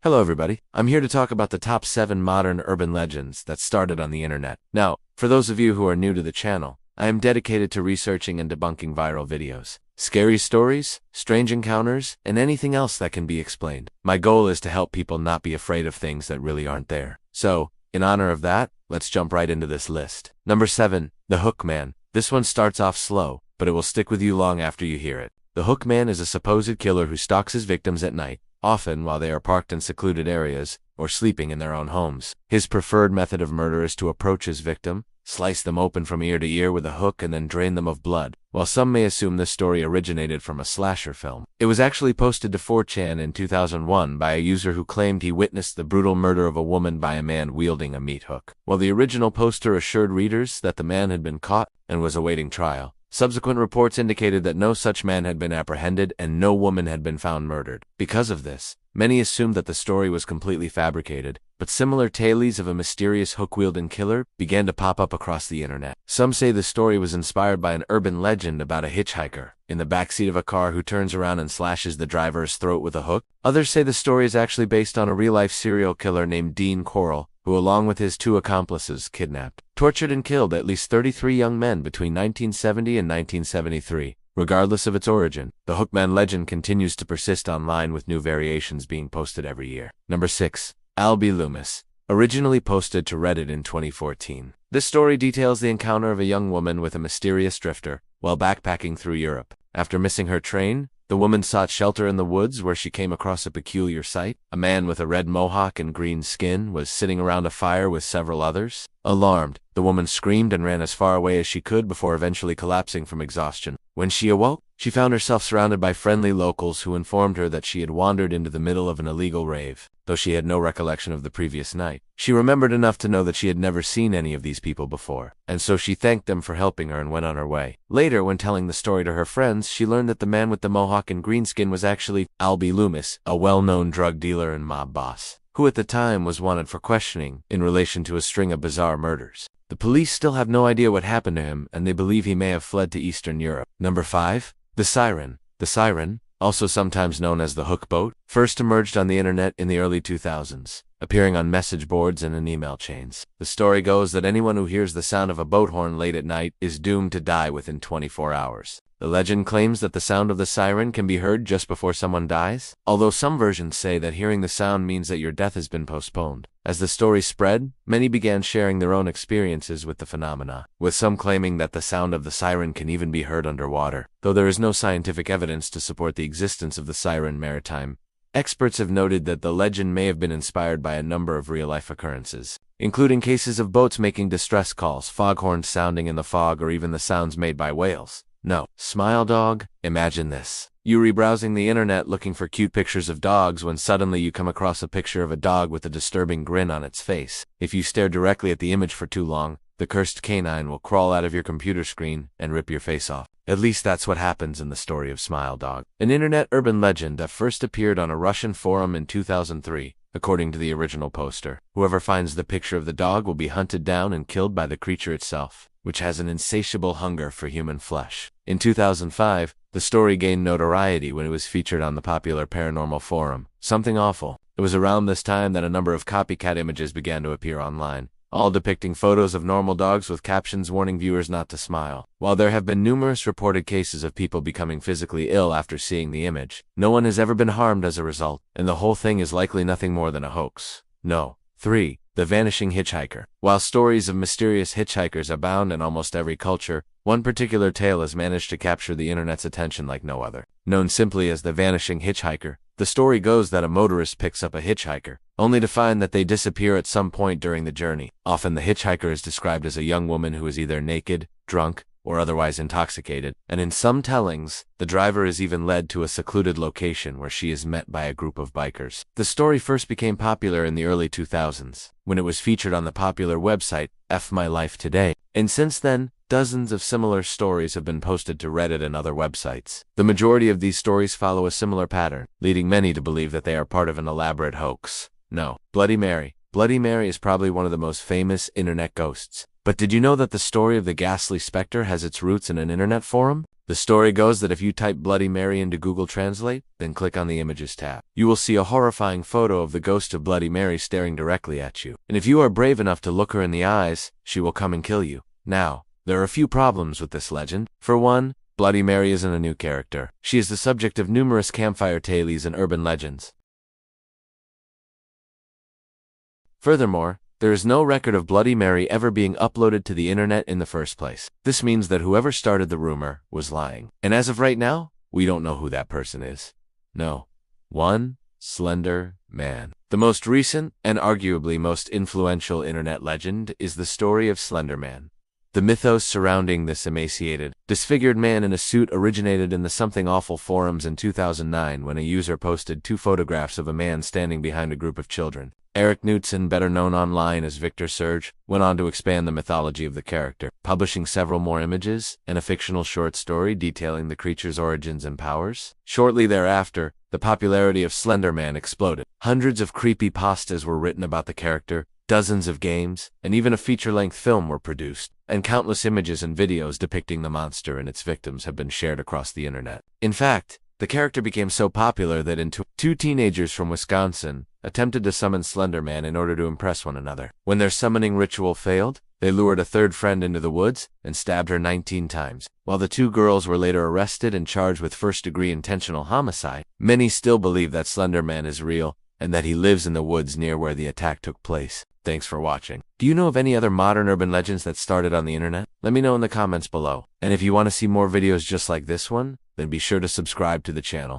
Hello everybody, I'm here to talk about the top 7 modern urban legends that started on the internet. Now, for those of you who are new to the channel, I am dedicated to researching and debunking viral videos, scary stories, strange encounters, and anything else that can be explained. My goal is to help people not be afraid of things that really aren't there. So, in honor of that, let's jump right into this list. Number 7, the Hook Man. This one starts off slow, but it will stick with you long after you hear it. The Hook Man is a supposed killer who stalks his victims at night, often while they are parked in secluded areas or sleeping in their own homes. His preferred method of murder is to approach his victim, slice them open from ear to ear with a hook, and then drain them of blood. While some may assume this story originated from a slasher film, it was actually posted to 4chan in 2001 by a user who claimed he witnessed the brutal murder of a woman by a man wielding a meat hook. While the original poster assured readers that the man had been caught and was awaiting trial, subsequent reports indicated that no such man had been apprehended and no woman had been found murdered. Because of this, many assumed that the story was completely fabricated, but similar tales of a mysterious hook-wielding killer began to pop up across the internet. Some say the story was inspired by an urban legend about a hitchhiker in the backseat of a car who turns around and slashes the driver's throat with a hook. Others say the story is actually based on a real-life serial killer named Dean Corll, who along with his 2 accomplices kidnapped, tortured and killed at least 33 young men between 1970 and 1973. Regardless of its origin, the Hookman legend continues to persist online with new variations being posted every year. Number 6. Albie Loomis. Originally posted to Reddit in 2014. This story details the encounter of a young woman with a mysterious drifter while backpacking through Europe. After missing her train, the woman sought shelter in the woods where she came across a peculiar sight. A man with a red mohawk and green skin was sitting around a fire with several others. Alarmed, the woman screamed and ran as far away as she could before eventually collapsing from exhaustion. When she awoke, she found herself surrounded by friendly locals who informed her that she had wandered into the middle of an illegal rave. Though she had no recollection of the previous night, she remembered enough to know that she had never seen any of these people before, and so she thanked them for helping her and went on her way. Later, when telling the story to her friends, she learned that the man with the mohawk and green skin was actually Albie Loomis, a well-known drug dealer and mob boss, who at the time was wanted for questioning in relation to a string of bizarre murders. The police still have no idea what happened to him, and they believe he may have fled to Eastern Europe. Number 5. The Siren. The Siren, also sometimes known as the Hook Boat, first emerged on the internet in the early 2000s, appearing on message boards and in email chains. The story goes that anyone who hears the sound of a boat horn late at night is doomed to die within 24 hours. The legend claims that the sound of the siren can be heard just before someone dies, although some versions say that hearing the sound means that your death has been postponed. As the story spread, many began sharing their own experiences with the phenomena, with some claiming that the sound of the siren can even be heard underwater. Though there is no scientific evidence to support the existence of the siren maritime, experts have noted that the legend may have been inspired by a number of real-life occurrences, including cases of boats making distress calls, foghorns sounding in the fog, or even the sounds made by whales. No. Smile Dog? Imagine this. You rebrowsing the internet looking for cute pictures of dogs when suddenly you come across a picture of a dog with a disturbing grin on its face. If you stare directly at the image for too long, the cursed canine will crawl out of your computer screen and rip your face off. At least that's what happens in the story of Smile Dog, an internet urban legend that first appeared on a Russian forum in 2003. According to the original poster, whoever finds the picture of the dog will be hunted down and killed by the creature itself, which has an insatiable hunger for human flesh. In 2005, the story gained notoriety when it was featured on the popular paranormal forum, Something Awful. It was around this time that a number of copycat images began to appear online, all depicting photos of normal dogs with captions warning viewers not to smile. While there have been numerous reported cases of people becoming physically ill after seeing the image, no one has ever been harmed as a result, and the whole thing is likely nothing more than a hoax. No. 3. The Vanishing Hitchhiker. While stories of mysterious hitchhikers abound in almost every culture, one particular tale has managed to capture the internet's attention like no other. Known simply as the Vanishing Hitchhiker, the story goes that a motorist picks up a hitchhiker, only to find that they disappear at some point during the journey. Often the hitchhiker is described as a young woman who is either naked, drunk, or otherwise intoxicated, and in some tellings, the driver is even led to a secluded location where she is met by a group of bikers. The story first became popular in the early 2000s, when it was featured on the popular website F My Life Today, and since then, dozens of similar stories have been posted to Reddit and other websites. The majority of these stories follow a similar pattern, leading many to believe that they are part of an elaborate hoax. No. Bloody Mary. Bloody Mary is probably one of the most famous internet ghosts. But did you know that the story of the ghastly specter has its roots in an internet forum? The story goes that if you type Bloody Mary into Google Translate, then click on the Images tab, you will see a horrifying photo of the ghost of Bloody Mary staring directly at you. And if you are brave enough to look her in the eyes, she will come and kill you. Now, there are a few problems with this legend. For one, Bloody Mary isn't a new character. She is the subject of numerous campfire tales and urban legends. Furthermore, there is no record of Bloody Mary ever being uploaded to the internet in the first place. This means that whoever started the rumor was lying. And as of right now, we don't know who that person is. No. 1. Slender Man. The most recent, and arguably most influential internet legend is the story of Slender Man. The mythos surrounding this emaciated, disfigured man in a suit originated in the Something Awful forums in 2009 when a user posted 2 photographs of a man standing behind a group of children. Eric Knudsen, better known online as Victor Surge, went on to expand the mythology of the character, publishing several more images and a fictional short story detailing the creature's origins and powers. Shortly thereafter, the popularity of Slender Man exploded. Hundreds of creepypastas were written about the character, dozens of games, and even a feature-length film were produced, and countless images and videos depicting the monster and its victims have been shared across the internet. In fact, the character became so popular that in 2 teenagers from Wisconsin attempted to summon Slender Man in order to impress one another. When their summoning ritual failed, they lured a third friend into the woods and stabbed her 19 times. While the 2 girls were later arrested and charged with first-degree intentional homicide, many still believe that Slender Man is real and that he lives in the woods near where the attack took place. Thanks for watching. Do you know of any other modern urban legends that started on the internet? Let me know in the comments below. And if you want to see more videos just like this one, then be sure to subscribe to the channel.